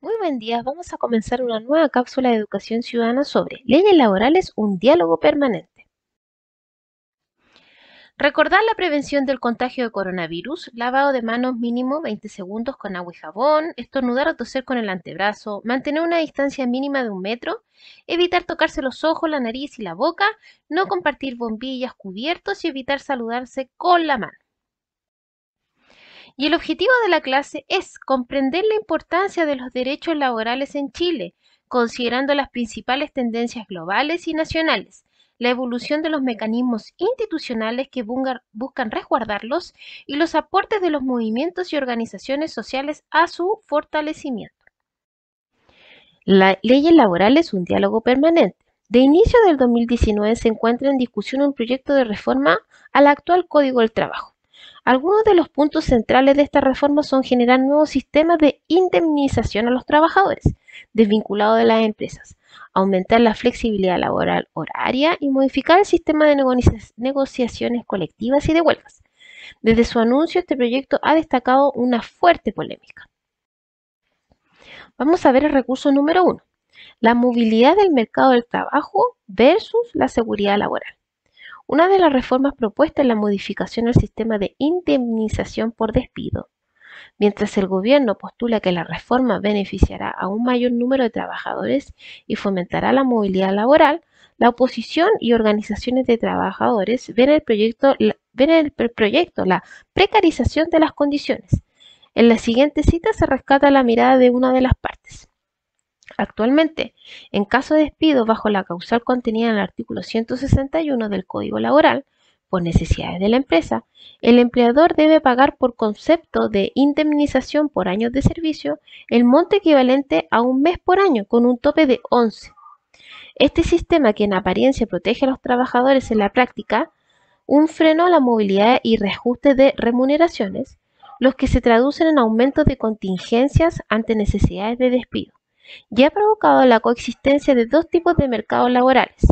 Muy buen día, vamos a comenzar una nueva cápsula de educación ciudadana sobre leyes laborales, un diálogo permanente. Recordar la prevención del contagio de coronavirus, lavado de manos mínimo 20 segundos con agua y jabón, estornudar o toser con el antebrazo, mantener una distancia mínima de 1 metro, evitar tocarse los ojos, la nariz y la boca, no compartir bombillas, cubiertos y evitar saludarse con la mano. Y el objetivo de la clase es comprender la importancia de los derechos laborales en Chile, considerando las principales tendencias globales y nacionales, la evolución de los mecanismos institucionales que buscan resguardarlos y los aportes de los movimientos y organizaciones sociales a su fortalecimiento. La leyes laborales, un diálogo permanente. De inicio del 2019 se encuentra en discusión un proyecto de reforma al actual Código del Trabajo. Algunos de los puntos centrales de esta reforma son generar nuevos sistemas de indemnización a los trabajadores, desvinculados de las empresas, aumentar la flexibilidad laboral horaria y modificar el sistema de negociaciones colectivas y de huelgas. Desde su anuncio, este proyecto ha destacado una fuerte polémica. Vamos a ver el recurso número 1, la movilidad del mercado del trabajo versus la seguridad laboral. Una de las reformas propuestas es la modificación del sistema de indemnización por despido. Mientras el gobierno postula que la reforma beneficiará a un mayor número de trabajadores y fomentará la movilidad laboral, la oposición y organizaciones de trabajadores ven el proyecto la precarización de las condiciones. En la siguiente cita se rescata la mirada de una de las partes. Actualmente, en caso de despido bajo la causal contenida en el artículo 161 del Código Laboral, por necesidades de la empresa, el empleador debe pagar por concepto de indemnización por años de servicio el monto equivalente a un mes por año con un tope de 11. Este sistema, que en apariencia protege a los trabajadores, en la práctica un freno a la movilidad y reajuste de remuneraciones, los que se traducen en aumentos de contingencias ante necesidades de despido, y ha provocado la coexistencia de dos tipos de mercados laborales: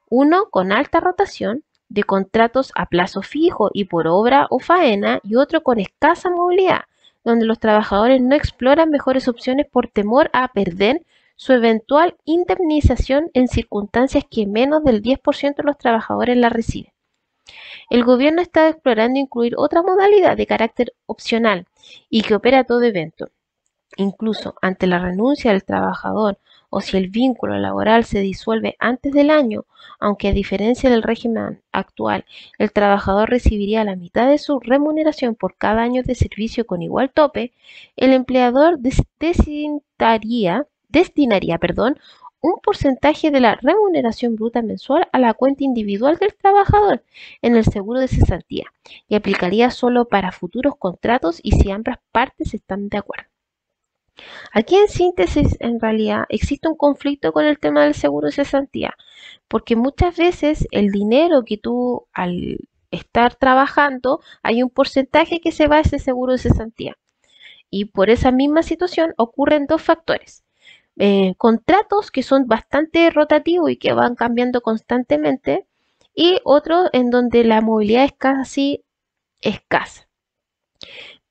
uno con alta rotación, de contratos a plazo fijo y por obra o faena, y otro con escasa movilidad, donde los trabajadores no exploran mejores opciones por temor a perder su eventual indemnización en circunstancias que menos del 10% de los trabajadores la reciben. El gobierno está explorando incluir otra modalidad de carácter opcional y que opera a todo evento. Incluso ante la renuncia del trabajador o si el vínculo laboral se disuelve antes del año, aunque a diferencia del régimen actual, el trabajador recibiría la mitad de su remuneración por cada año de servicio con igual tope, el empleador destinaría un porcentaje de la remuneración bruta mensual a la cuenta individual del trabajador en el seguro de cesantía, y aplicaría solo para futuros contratos y si ambas partes están de acuerdo. Aquí, en síntesis, en realidad existe un conflicto con el tema del seguro de cesantía, porque muchas veces el dinero que tú, al estar trabajando, hay un porcentaje que se va a ese seguro de cesantía. Y por esa misma situación ocurren dos factores: contratos que son bastante rotativos y que van cambiando constantemente, y otros en donde la movilidad es casi escasa.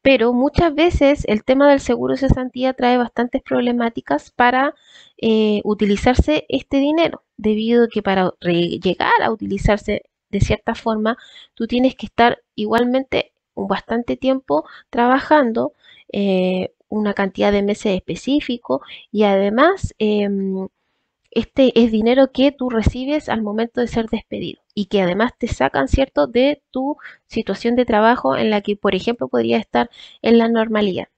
Pero muchas veces el tema del seguro de cesantía trae bastantes problemáticas para utilizarse este dinero, debido a que para llegar a utilizarse de cierta forma, tú tienes que estar igualmente un bastante tiempo trabajando, una cantidad de meses específico, y además este es dinero que tú recibes al momento de ser despedido y que además te sacan, ¿cierto?, de tu situación de trabajo en la que, por ejemplo, podría estar en la normalidad.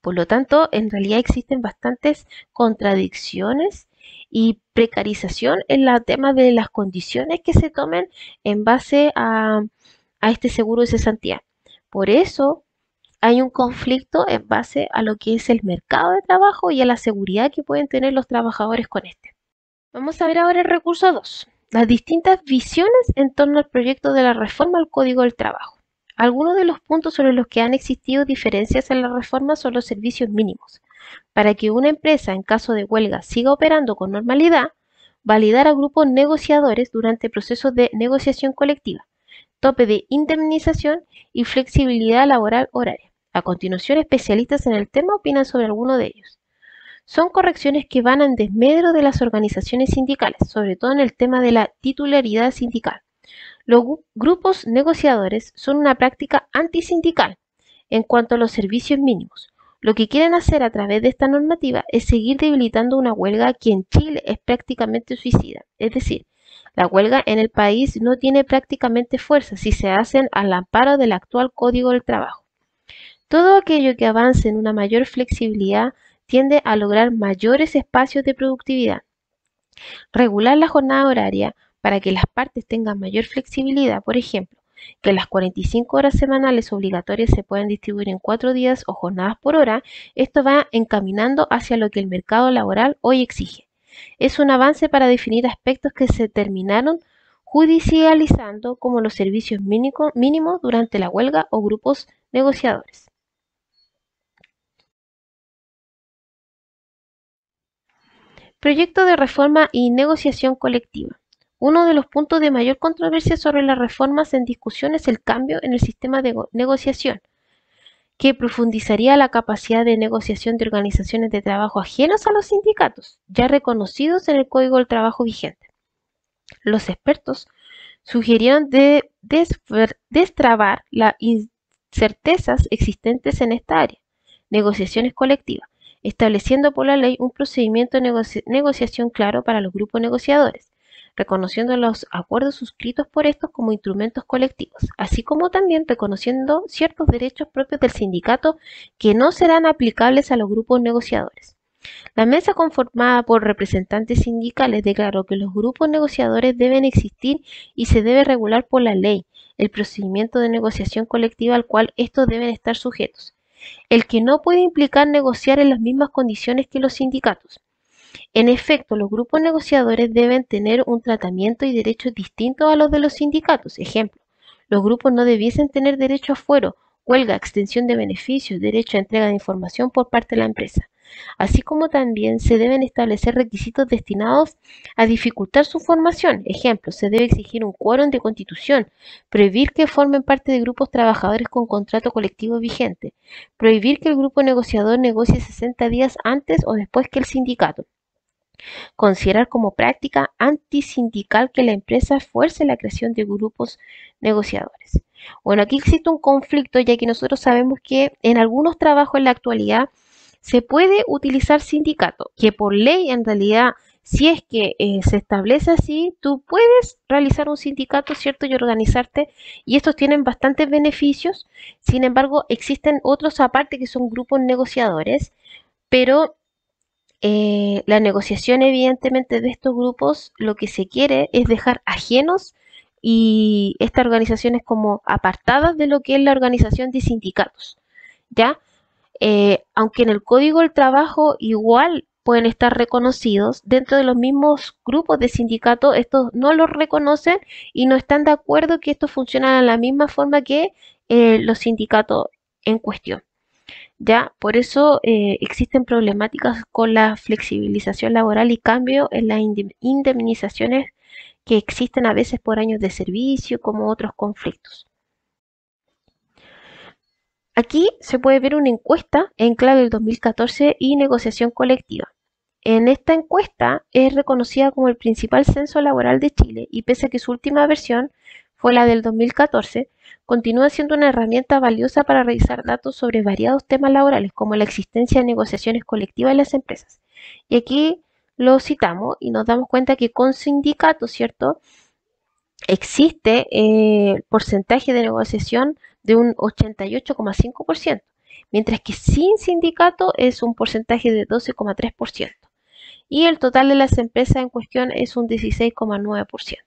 Por lo tanto, en realidad existen bastantes contradicciones y precarización en el tema de las condiciones que se tomen en base a este seguro de cesantía. Por eso hay un conflicto en base a lo que es el mercado de trabajo y a la seguridad que pueden tener los trabajadores con este. Vamos a ver ahora el recurso 2, las distintas visiones en torno al proyecto de la reforma al Código del Trabajo. Algunos de los puntos sobre los que han existido diferencias en la reforma son los servicios mínimos. Para que una empresa, en caso de huelga, siga operando con normalidad, validar a grupos negociadores durante procesos de negociación colectiva, tope de indemnización y flexibilidad laboral horaria. A continuación, especialistas en el tema opinan sobre alguno de ellos. Son correcciones que van en desmedro de las organizaciones sindicales, sobre todo en el tema de la titularidad sindical. Los grupos negociadores son una práctica antisindical en cuanto a los servicios mínimos. Lo que quieren hacer a través de esta normativa es seguir debilitando una huelga que en Chile es prácticamente suicida. Es decir, la huelga en el país no tiene prácticamente fuerza si se hacen al amparo del actual Código del Trabajo. Todo aquello que avance en una mayor flexibilidad tiende a lograr mayores espacios de productividad. Regular la jornada horaria para que las partes tengan mayor flexibilidad, por ejemplo, que las 45 horas semanales obligatorias se puedan distribuir en 4 días o jornadas por hora, esto va encaminando hacia lo que el mercado laboral hoy exige. Es un avance para definir aspectos que se terminaron judicializando como los servicios mínimos durante la huelga o grupos negociadores. Proyecto de reforma y negociación colectiva. Uno de los puntos de mayor controversia sobre las reformas en discusión es el cambio en el sistema de negociación, que profundizaría la capacidad de negociación de organizaciones de trabajo ajenos a los sindicatos, ya reconocidos en el Código del Trabajo vigente. Los expertos sugirieron destrabar las incertezas existentes en esta área, negociaciones colectivas, estableciendo por la ley un procedimiento de negociación claro para los grupos negociadores, reconociendo los acuerdos suscritos por estos como instrumentos colectivos, así como también reconociendo ciertos derechos propios del sindicato que no serán aplicables a los grupos negociadores. La mesa conformada por representantes sindicales declaró que los grupos negociadores deben existir y se debe regular por la ley el procedimiento de negociación colectiva al cual estos deben estar sujetos, el que no puede implicar negociar en las mismas condiciones que los sindicatos. En efecto, los grupos negociadores deben tener un tratamiento y derechos distintos a los de los sindicatos. Ejemplo, los grupos no debiesen tener derecho a fuero, huelga, extensión de beneficios, derecho a entrega de información por parte de la empresa. Así como también se deben establecer requisitos destinados a dificultar su formación. Ejemplo, se debe exigir un quórum de constitución, prohibir que formen parte de grupos trabajadores con contrato colectivo vigente, prohibir que el grupo negociador negocie 60 días antes o después que el sindicato. Considerar como práctica antisindical que la empresa fuerce la creación de grupos negociadores. Bueno, aquí existe un conflicto ya que nosotros sabemos que en algunos trabajos en la actualidad se puede utilizar sindicato, que por ley en realidad si es que se establece así, tú puedes realizar un sindicato, ¿cierto? Y organizarte, y estos tienen bastantes beneficios. Sin embargo, existen otros aparte que son grupos negociadores, pero la negociación evidentemente de estos grupos lo que se quiere es dejar ajenos y estas organizaciones como apartadas de lo que es la organización de sindicatos, ¿ya? Aunque en el Código del Trabajo igual pueden estar reconocidos, dentro de los mismos grupos de sindicatos estos no los reconocen y no están de acuerdo que esto funciona de la misma forma que los sindicatos en cuestión. Ya, por eso existen problemáticas con la flexibilización laboral y cambio en las indemnizaciones que existen a veces por años de servicio, como otros conflictos. Aquí se puede ver una encuesta en clave del 2014 y negociación colectiva. En esta encuesta es reconocida como el principal censo laboral de Chile y pese a que su última versión fue la del 2014, continúa siendo una herramienta valiosa para revisar datos sobre variados temas laborales como la existencia de negociaciones colectivas en las empresas. Y aquí lo citamos y nos damos cuenta que con sindicatos, ¿cierto? Existe porcentaje de negociación de un 88,5%, mientras que sin sindicato es un porcentaje de 12,3%. Y el total de las empresas en cuestión es un 16,9%.